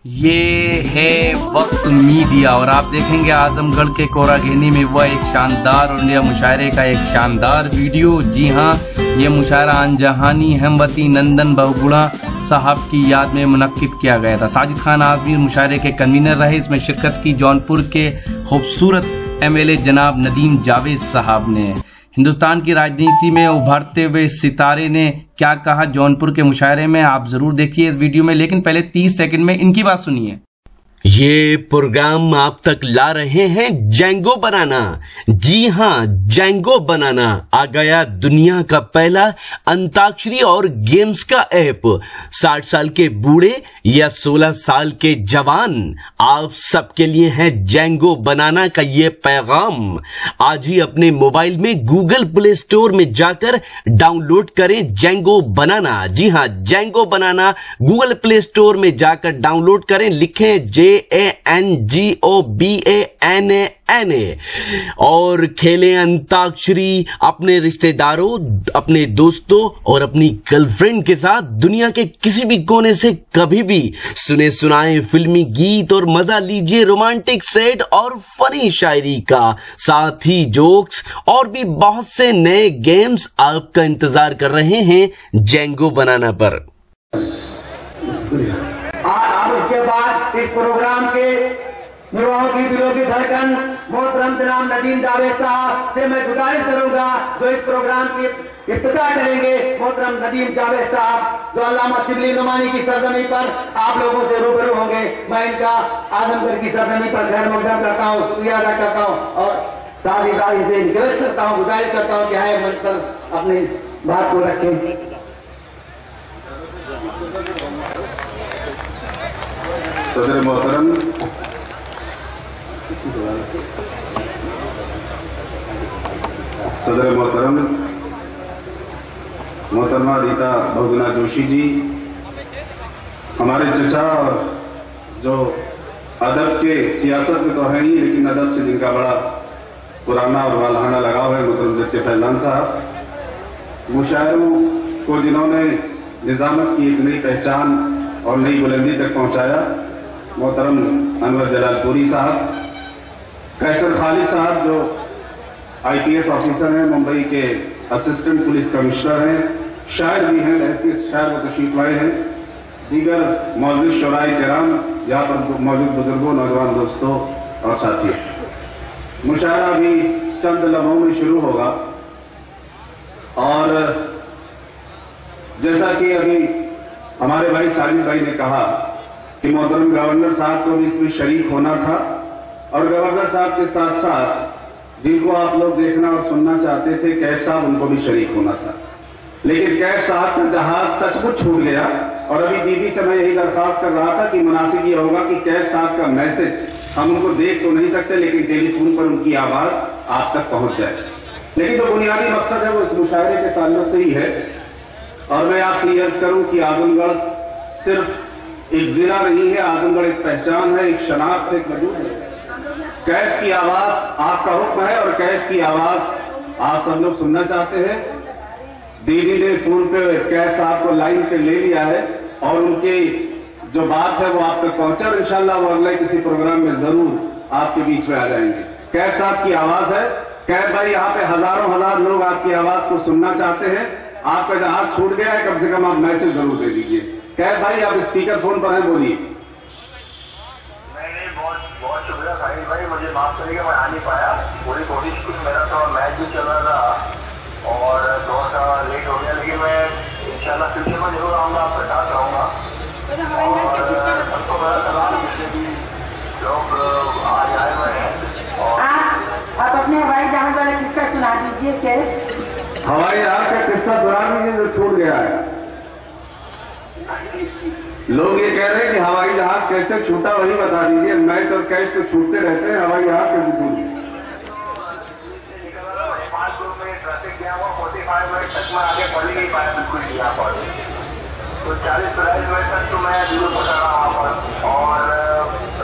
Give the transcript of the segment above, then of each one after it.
ये है वक्त मीडिया और आप देखेंगे आजमगढ़ के कोरागेनी में वह एक शानदार और इंडिया मुशायरे का एक शानदार वीडियो। जी हाँ, ये मुशायरा अनजहानी हेमवती नंदन बहुगुणा साहब की याद में मुनक्किद किया गया था। साजिद खान आजमी मुशायरे के कन्वीनर रहे। इसमें शिरकत की जौनपुर के खूबसूरत MLA जनाब नदीम जावेद साहब ने। हिंदुस्तान की राजनीति में उभरते हुए सितारे ने क्या कहा जौनपुर के मुशायरे में, आप जरूर देखिए इस वीडियो में, लेकिन पहले 30 सेकंड में इनकी बात सुनिए। ये प्रोग्राम आप तक ला रहे हैं जेंगो बनाना। जी हां, जेंगो बनाना आ गया दुनिया का पहला अंताक्षरी और गेम्स का ऐप। 60 साल के बूढ़े या 16 साल के जवान, आप सबके लिए है जेंगो बनाना का ये पैगाम। आज ही अपने मोबाइल में गूगल प्ले स्टोर में जाकर डाउनलोड करें जेंगो बनाना। जी हां, जेंगो बनाना गूगल प्ले स्टोर में जाकर डाउनलोड करें, लिखें JANGOBANANA और खेलें अंताक्षरी अपने रिश्तेदारों, अपने दोस्तों और अपनी गर्लफ्रेंड के साथ दुनिया के किसी भी कोने से कभी भी। सुने सुनाए फिल्मी गीत और मजा लीजिए रोमांटिक सेट और फनी शायरी का, साथ ही जोक्स और भी बहुत से नए गेम्स आपका इंतजार कर रहे हैं जेंगो बनाना पर। अब इसके बाद इस प्रोग्राम के युवाओं की दिलों की धड़कन मोहतरम जनाब नदीम जावेद साहब से मैं गुजारिश करूंगा, जो इस प्रोग्राम की इब्तिदा करेंगे। मोहतरम नदीम जावेद साहब जो अल्लामा शिबली नुमानी की सरजमी पर आप लोगों से रूबरू होंगे। मैं इनका आजमगढ़ की सरजमी पर खैर मकदम करता हूँ, शुक्रिया अदा करता हूँ और साथ ही इसे रिक्वेस्ट करता हूँ, गुजारिश करता हूँ कि आए मंच पर अपनी बात को रखें। सदर मोहतरम, मोहतरमा रीता बहुगुणा जोशी जी, हमारे चचा और जो अदब के सियासत में तो है ही, लेकिन अदब से जिनका बड़ा पुराना और वालहाना लगाव है, मोहतरम जक्के फैजान साहब, मुशायरों को जिन्होंने निजामत की एक नई पहचान और नई बुलंदी तक पहुंचाया, मोहतरम अनवर जलालपुरी साहब, कैसर खालिद साहब जो IPS ऑफिसर हैं, मुंबई के असिस्टेंट पुलिस कमिश्नर हैं, शायर भी हैं, ऐसे शायर व तशरीफ लाए हैं, दीगर मौजूद शोराए किराम, यहाँ पर मौजूद बुजुर्गों, नौजवान दोस्तों और साथियों। मुशायरा भी चंद लम्हों में शुरू होगा और जैसा कि अभी हमारे भाई साजिद भाई ने कहा कि मोहतरम गवर्नर साहब को भी इसमें शरीक होना था और गवर्नर साहब के साथ साथ जिनको आप लोग देखना और सुनना चाहते थे, कैफ साहब, उनको भी शरीक होना था। लेकिन कैफ साहब का जहाज सचमुच छूट गया और अभी दीदी से मैं यही दरख्वास्त कर रहा था कि मुनासिब यह होगा कि कैफ साहब का मैसेज हम उनको देख तो नहीं सकते, लेकिन टेलीफोन पर उनकी आवाज आप तक पहुंच जाए। लेकिन जो बुनियादी मकसद है वो इस मुशायरे के ताल्लुक से ही है और मैं आपसे ये अर्ज करूं कि आजमगढ़ सिर्फ एक जिला नहीं है, आजमगढ़ एक पहचान है, एक शनाख्त, एक वजूद है। कैफ की आवाज आपका हुक्म है और कैफ की आवाज आप सब लोग सुनना चाहते हैं। दीदी ने फोन पे कैफ साहब को लाइन पे ले लिया है और उनकी जो बात है वो आप तक पहुंचे और इंशाल्लाह वो अगले किसी प्रोग्राम में जरूर आपके बीच में आ जाएंगे। कैफ साहब की आवाज है। कैफ भाई, यहाँ पे हजारों हजार लोग आपकी आवाज को सुनना चाहते हैं। आपका जहाज छूट गया है, कम से कम आप मैसेज जरूर दे दीजिए। कैफ भाई, आप स्पीकर फोन पर हैं, बोलिए। बहुत शुक्रिया साहिल भाई, मुझे माफ करिएगा मैं आ नहीं पाया, पूरी कोशिश की। मेरा तो मैच भी चल रहा था और थोड़ा सा लेट हो गया, लेकिन मैं इंशाल्लाह फ्यूचर में जरूर आऊँगा, आपके साथ रहूँगा। सबको मेरा सलाम, जितने भी लोग आज आए हुए हैं। आप अपने हवाई जहाज वाला किस्सा सुना दीजिए। क्या हवाई जहाज का किस्सा सुना दीजिए जो छूट गया है। लोग ये कह रहे हैं कि हवाई जहाज कैसे छूटा, वही बता दीजिए। मैच और कैच तो छूटते रहते हैं, हवाई जहाज कैसे छूट गया? 5 ग्रुप में ट्रैफिक गया हुआ, 45 मिनट तक मैं आगे बढ़ ही नहीं पाया बिल्कुल यहाँ पर, तो 40-42 मिनट तक तो मैं जरूर पहुंचा रहा वहाँ पर। और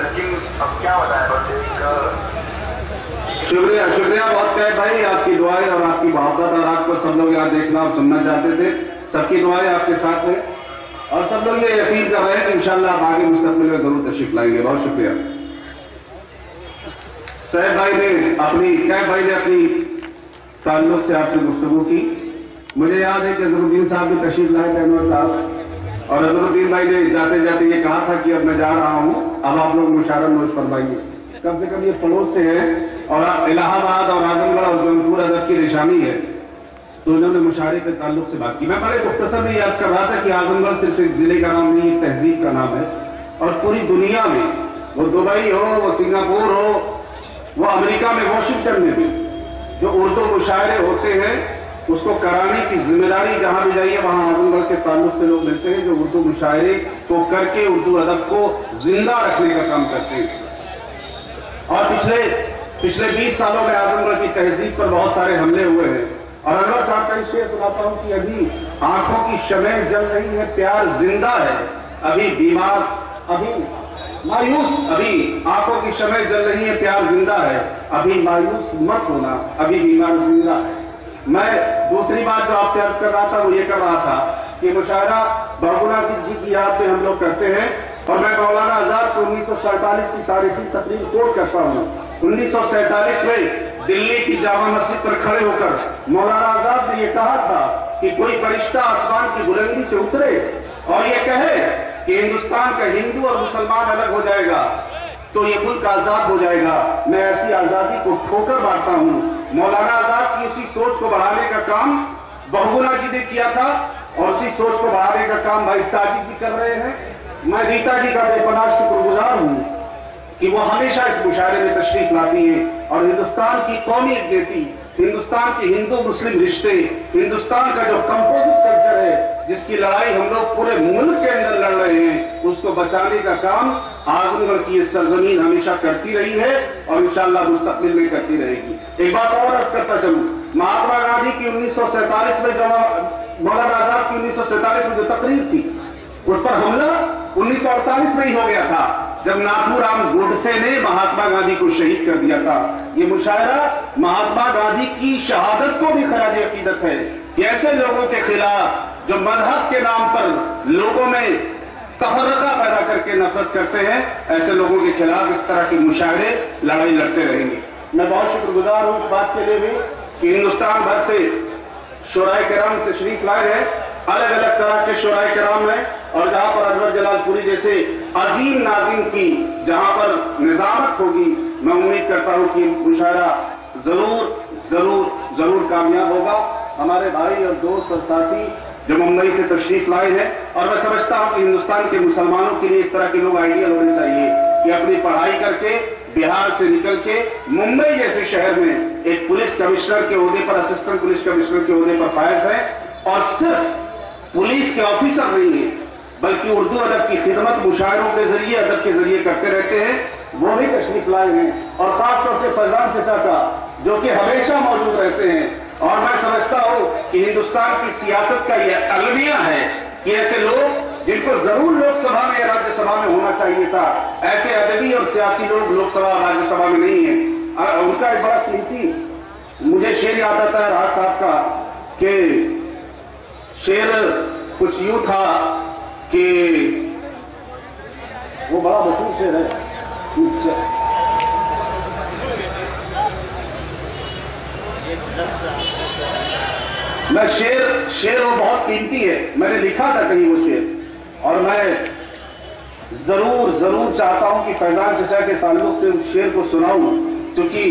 लेकिन अब क्या बताया, बस शुक्रिया बहुत कैफ भाई, आपकी दुआएं और आपकी मोहब्बत और आपको सब लोग यहाँ देखना और सुनना चाहते थे। सबकी दुआएं आपके साथ है। और सब लोग ये यकीन कर रहे हैं कि इंशाल्लाह आप आगे मुस्तकबिल में जरूर तशरीफ लाएंगे। बहुत शुक्रिया। कैफ भाई ने अपनी ताल्लुक से आपसे गुफ्तगू की। मुझे याद है कि अजहरुद्दीन साहब भी तशरीफ लाए थे, अनवर साहब, और अजहरुद्दीन भाई ने जाते जाते ये कहा था कि अब मैं जा रहा हूं, अब आप लोग मुशारफ नोश फरमाइए। कम से कम ये पड़ोस से है और इलाहाबाद और आजमगढ़ और जौनपुर अदब की निशानी है, तो उन्होंने मुशारे के ताल्लुक से बात की। मैं बड़े मुख्तसर में अर्ज कर रहा था कि आजमगढ़ सिर्फ एक जिले का नाम नहीं, एक तहजीब का नाम है, और पूरी दुनिया में, वो दुबई हो, वो सिंगापुर हो, वो अमेरिका में, वॉशिंगटन में भी जो उर्दू मुशायरे होते हैं उसको कराने की जिम्मेदारी जहां भी जाइए वहां आजमगढ़ के ताल्लुक से लोग मिलते हैं जो उर्दू मुशायरे को करके उर्दू अदब को जिंदा रखने का काम करते हैं। और पिछले 20 सालों में आजमगढ़ की तहजीब पर बहुत सारे हमले हुए हैं। और अनवर साहब का शेर सुनाता हूं कि अभी आंखों की शमह जल रही है, प्यार जिंदा है, अभी बीमार, अभी मायूस, अभी आंखों की शमह जल रही है, प्यार जिंदा है, अभी मायूस मत होना, अभी बीमार जिंदा है। मैं दूसरी बात जो आपसे अर्ज कर रहा था वो ये कर रहा था कि मुशायरा बहुगुना जी की याद में हम लोग करते हैं, और मैं मौलाना आजाद को 1947 की तारीखी तकरीर कोट करता हूँ। 1947 में दिल्ली की जामा मस्जिद पर खड़े होकर मौलाना आजाद ने यह कहा था कि कोई फरिश्ता आसमान की बुलंदी से उतरे और ये कहे कि हिंदुस्तान का हिंदू और मुसलमान अलग हो जाएगा तो ये मुल्क आजाद हो जाएगा। मैं ऐसी आजादी को ठोकर मारता हूं। मौलाना आजाद की उसी सोच को बढ़ाने का काम बहुगुना जी ने किया था, और उसी सोच को बढ़ाने का काम भाई साजिद जी कर रहे हैं। मैं रीता जी का बेपनाह शुक्रगुजार हूं कि वो हमेशा इस मुशायरे में तशरीफ लाती है और हिंदुस्तान की कौमी एकजुटती, हिंदुस्तान के हिंदू मुस्लिम रिश्ते, हिंदुस्तान का जो कंपोजिट कल्चर है जिसकी लड़ाई हम लोग पूरे मुल्क के अंदर लड़ रहे हैं, उसको बचाने का काम आजमगढ़ की ये सरजमीन हमेशा करती रही है और इंशाअल्लाह मुस्तकबिल में करती रहेगी। एक बात और अर्ज करता चलूं, महात्मा गांधी की 1947 में जो मौलाना आजाद की 1947 में जो तकरीर थी उस पर हमला 1948 में ही हो गया था जब नाथूराम गोडसे ने महात्मा गांधी को शहीद कर दिया था। ये मुशायरा महात्मा गांधी की शहादत को भी खराज अकीदत है कि ऐसे लोगों के खिलाफ जो मजहब के नाम पर लोगों में तफर्रका पैदा करके नफरत करते हैं, ऐसे लोगों के खिलाफ इस तरह के मुशायरे लड़ाई लड़ते रहेंगे। मैं बहुत शुक्रगुजार हूं इस बात के लिए भी कि हिंदुस्तान भर से शोराए किराम तशरीफ लाए हैं, अलग अलग तरह के शोराए किराम हैं, और जहां पर अनवर जलालपुरी जैसे अजीम नाजिम की जहां पर निजामत होगी, मैं उम्मीद करता हूं कि मुशायरा जरूर जरूर जरूर कामयाब होगा। हमारे भाई और दोस्त और साथी जो मुंबई से तशरीफ लाए हैं, और मैं समझता हूं कि हिंदुस्तान के मुसलमानों के लिए इस तरह के लोग आइडियल होने चाहिए कि अपनी पढ़ाई करके बिहार से निकल के मुंबई जैसे शहर में एक पुलिस कमिश्नर के ओहदे पर, असिस्टेंट पुलिस कमिश्नर के ओहदे पर फायज है, और सिर्फ पुलिस के ऑफिसर नहीं है बल्कि उर्दू अदब की खिदमत मुशायरों के जरिए, अदब के जरिए करते रहते हैं, वो भी तशरीफ लाए हैं। और खासतौर से फैजान चचा का जो कि हमेशा मौजूद रहते हैं, और मैं समझता हूं कि हिंदुस्तान की सियासत का यह अलमिया है कि ऐसे लोग जिनको जरूर लोकसभा में या राज्यसभा में होना चाहिए था, ऐसे अदबी और सियासी लोग लोकसभा और राज्यसभा में नहीं है। और उनका एक बड़ा कीमती मुझे शेर याद आता है राज साहब का, कि शेर कुछ यूं था कि वो बड़ा मशहूर शेर है, मैं शेर वो बहुत कीमती है, मैंने लिखा था कहीं वो शेर, और मैं जरूर जरूर चाहता हूं कि फैजान चचा के ताल्लुक से उस शेर को सुनाऊं, क्योंकि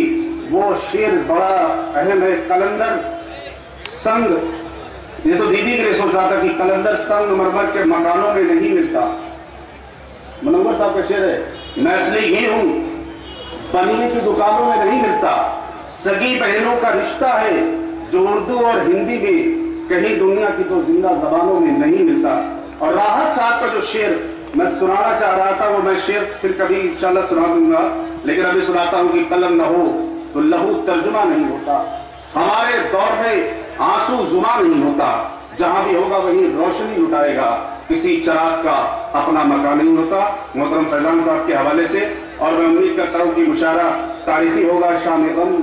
वो शेर बड़ा अहम है। कलंदर संग, ये तो दीदी के लिए सोच रहा था कि कलंदर संगमरमर के मकानों में नहीं मिलता, मुनव्वर साहब का शेर है। मैं असली घी हूं, बनिए की दुकानों में नहीं मिलता, सगी बहनों का रिश्ता है जो उर्दू और हिंदी में कहीं दुनिया की तो जिंदा जबानों में नहीं मिलता। और राहत साहब का जो शेर मैं सुनाना चाह रहा था, वो मैं शेर फिर कभी इंशाल्लाह सुना दूंगा, लेकिन अभी सुनाता हूं कि कलम न हो तो लहू तर्जुमा नहीं होता, हमारे दौर में आंसू जुमा नहीं होता, जहां भी होगा वहीं रोशनी लुटाएगा, किसी चिराग का अपना मकान नहीं होता। मोहतरम फैजान साहब के हवाले से, और मैं उम्मीद करता हूं कि मुशायरा तारीखी होगा। शाम गम,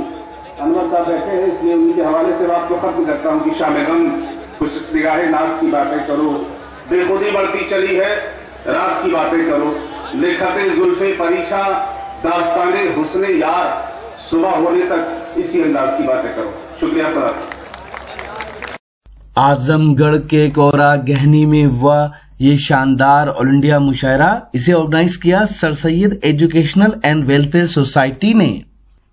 अनवर साहब बैठे हैं इसलिए उनके हवाले से बात को खत्म करता हूं कि शाम गम कुछ निगाहे नाज की बातें करो, बेखुदी बढ़ती चली है, राज की बातें करो, लिखते जुल्फे परीशा, दास्ताने हुस्ने यार, सुबह होने तक इसी अंदाज की बातें करो। शुक्रिया खुदा। आजमगढ़ के कोरा गहनी में हुआ ये शानदार ऑल इंडिया मुशायरा, इसे ऑर्गेनाइज किया sir Syed educational and welfare society ने।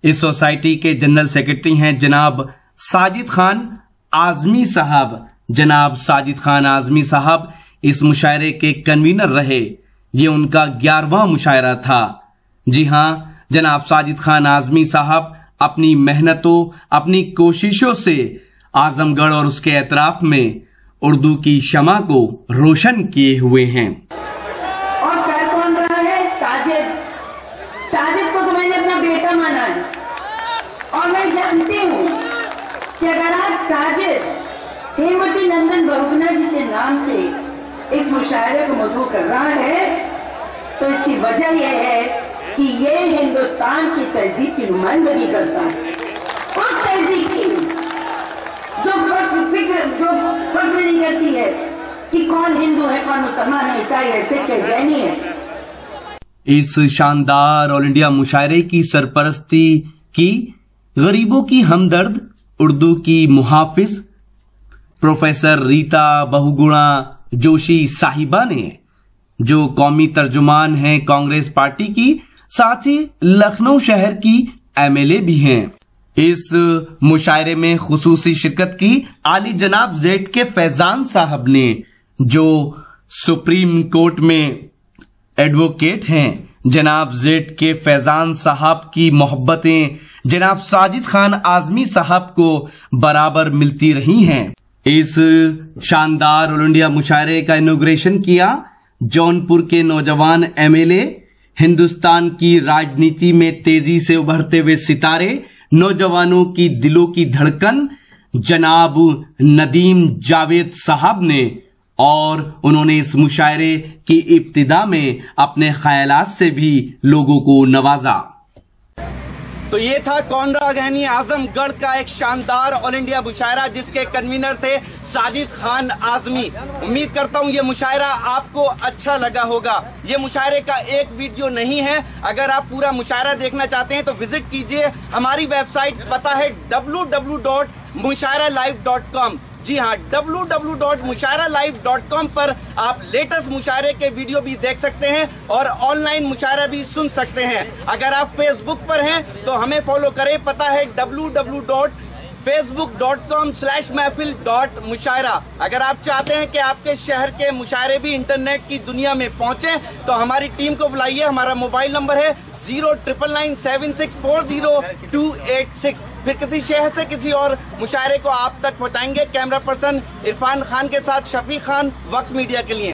इस सोसाइटी के जनरल सेक्रेटरी हैं जनाब साजिद खान आजमी साहब। जनाब साजिद खान आजमी साहब इस मुशायरे के कन्वीनर रहे। ये उनका 11वां मुशायरा था। जी हां, जनाब साजिद खान आजमी साहब अपनी मेहनतों, अपनी कोशिशों से आजमगढ़ और उसके एतराफ में उर्दू की शमा को रोशन किए हुए हैं। और कर कौन रहा है? साजिद। साजिद को तो मैंने अपना बेटा माना है और मैं जानती हूँ कि अगर आज साजिद हेमवती नंदन बहुगुणा जी के नाम से इस मुशायरे को मधु कर रहा है तो इसकी वजह यह है कि ये हिंदुस्तान की तहजीब की नुमाइंदगी करता है, उस तहजीब की जो फर्क नहीं करती है कि कौन हिंदू है, कौन मुसलमान है, ईसाई है, सिख है, जैनी है। इस शानदार ऑल इंडिया मुशायरे की सरपरस्ती की गरीबों की हमदर्द उर्दू की मुहाफिज प्रोफेसर रीता बहुगुणा जोशी साहिबा ने, जो कौमी तर्जुमान हैं कांग्रेस पार्टी की, साथ ही लखनऊ शहर की एमएलए भी हैं। इस मुशायरे में खुसूसी शिरकत की आली जनाब जेड के फैजान साहब ने, जो सुप्रीम कोर्ट में एडवोकेट हैं। जनाब जेड के फैजान साहब की मोहब्बतें जनाब साजिद खान आजमी साहब को बराबर मिलती रही हैं। इस शानदार ऑल इंडिया मुशायरे का इनॉग्रेशन किया जौनपुर के नौजवान एमएलए, हिंदुस्तान की राजनीति में तेजी से उभरते हुए सितारे, नौजवानों की दिलों की धड़कन जनाब नदीम जावेद साहब ने, और उन्होंने इस मुशायरे की इब्तिदा में अपने ख्यालात से भी लोगों को नवाजा। तो ये था कोनरा गहनी आजमगढ़ का एक शानदार ऑल इंडिया मुशायरा, जिसके कन्वीनर थे साजिद खान आजमी। उम्मीद करता हूँ ये मुशायरा आपको अच्छा लगा होगा। ये मुशायरे का एक वीडियो नहीं है, अगर आप पूरा मुशायरा देखना चाहते हैं तो विजिट कीजिए हमारी वेबसाइट, पता है www.mushairalive.com। जी हाँ, www.mushairalive.com पर आप लेटेस्ट मुशायरे के वीडियो भी देख सकते हैं और ऑनलाइन मुशायरा भी सुन सकते हैं। अगर आप फेसबुक पर हैं तो हमें फॉलो करें, पता है www.facebook.com/महफिल.मुशायरा। अगर आप चाहते हैं कि आपके शहर के मुशायरे भी इंटरनेट की दुनिया में पहुंचे तो हमारी टीम को बुलाइए। हमारा मोबाइल नंबर है 09997640286। फिर किसी शहर से किसी और मुशायरे को आप तक पहुंचाएंगे। कैमरा पर्सन इरफान खान के साथ शफी खान, वक्त मीडिया के लिए।